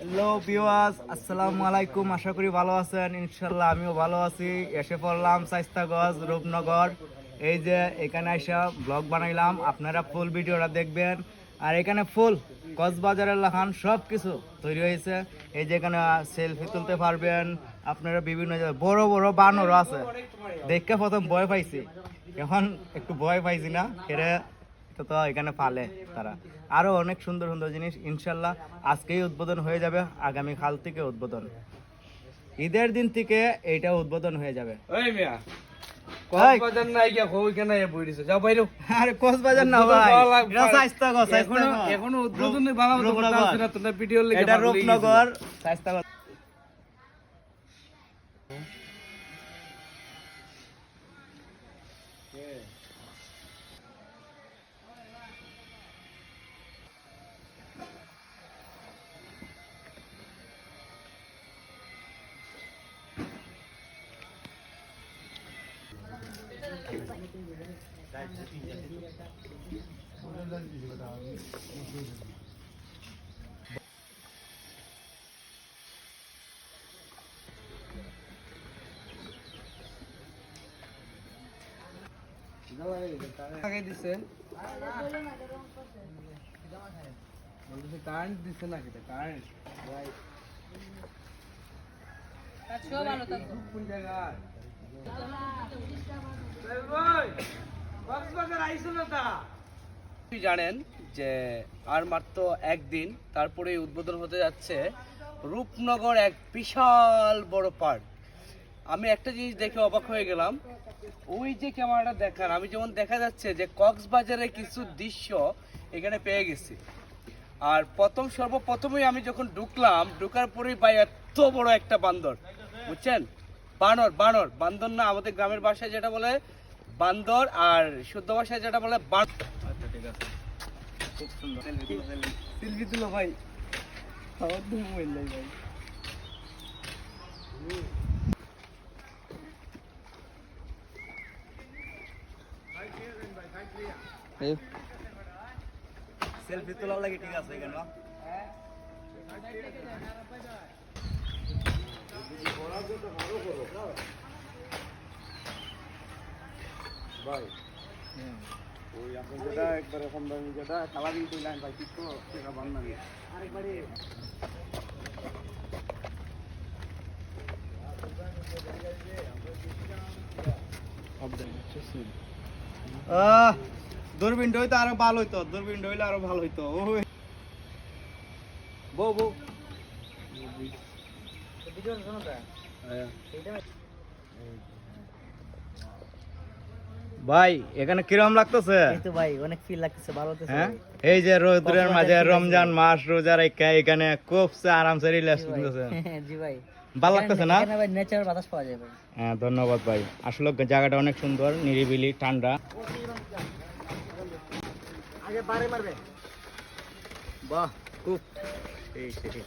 Hello viewers, আসসালামু আলাইকুম। আশা করি ভালো আছেন। ইনশাল্লাহ আমিও ভালো আছি। এসে পড়লাম শাইস্তাগঞ্জ রূপনগর। এই যে এখানে এসে ব্লগ বানাইলাম, আপনারা ফুল ভিডিওটা দেখবেন। আর এখানে ফুল কক্সবাজারের লাখান সব কিছু তৈরি হয়েছে। এই যে এখানে সেলফি তুলতে পারবেন আপনারা। বিভিন্ন বড় বড় বানরও আছে। দেখে প্রথম ভয় পাইছি, এখন একটু ভয় পাইছি না এরা তো এখানে পালে তারা। আরো অনেক সুন্দর সুন্দর জিনিস ইনশাল্লাহ আজকেই উদ্বোধন হয়ে যাবে। আগামী কাল থেকে উদ্বোধন, ঈদের দিন থেকে এইটা উদ্বোধন হয়ে যাবে। কক্সবাজার নাই গিয়া ওইখানে বই দিছে যাও বাইরো। আরে কক্সবাজার না ভাই, এটা শাইস্তাগঞ্জ। এখনো উদ্বোধন বানাবো তো করতে না, তোমরা ভিডিও লিখে এটা রূপনগর শাইস্তাগঞ্জ। আগে দিছে বলতেছে কারেন্ট দিছে না, কিটা কারেন্ট ভাই আচ্ছা ভালো থাকো। কোন জায়গায় ভাই কক্সবাজার আইছো না তা? আপনি জানেন যে আর মাত্র একদিন তারপরে উদ্বোধন হতে যাচ্ছে রূপনগর, এক বিশাল বড় পার্ক। আমি একটা জিনিস দেখে অবাক হয়ে গেলাম, ওই যে ক্যামেরাটা দেখান, আমি যেমন দেখা যাচ্ছে যে কক্সবাজারের কিছু দৃশ্য এখানে পেয়ে গেছি। আর সর্বপ্রথমেই আমি যখন ঢুকার পরেই ভাই এত বড় একটা বান্দর, বুঝছেন? বান্দর না, আমাদের গ্রামের ভাষায় যেটা বলে বান্দর, আর শুদ্ধ ভাষায় যেটা বলে আচ্ছা ঠিক আছে, খুব সুন্দর। সেলফি তুলো ভাই, আমার তো মোবাইল নাই ভাই। সেলফি তোলার লাগে ঠিক আছে এখানে। ভাই ওই আপনি যেটা একবারে কম দামি যেটা কালারিং কইলেন ভাই, ঠিক তো সেটা বান্না নেই আরেকবারে। দূরবীনটা হইতো আরো ভালো হইতো, দূরবীনটা হইলে আরো ভালো হইতো। ওই বউ ভাই এখানে কিরম লাগতেছে? এই তো ভাই অনেক ফিল লাগতেছে, ভালো লাগতেছে। হ্যাঁ, এই যে রোদ্রের মাঝে রমজান মাস রোজা রেখে এখানে খুব আরামসে রিল্যাক্স করতেছে। জি ভাই, ভালো লাগতেছে না? এখানে ভাই নেচার বাতাস পাওয়া যায় ভাই। হ্যাঁ ধন্যবাদ ভাই, আসলে জায়গাটা অনেক সুন্দর, নিরিবিলি, ঠান্ডা। আগে বারে মারবে। বাহ, খুব সেই সেই।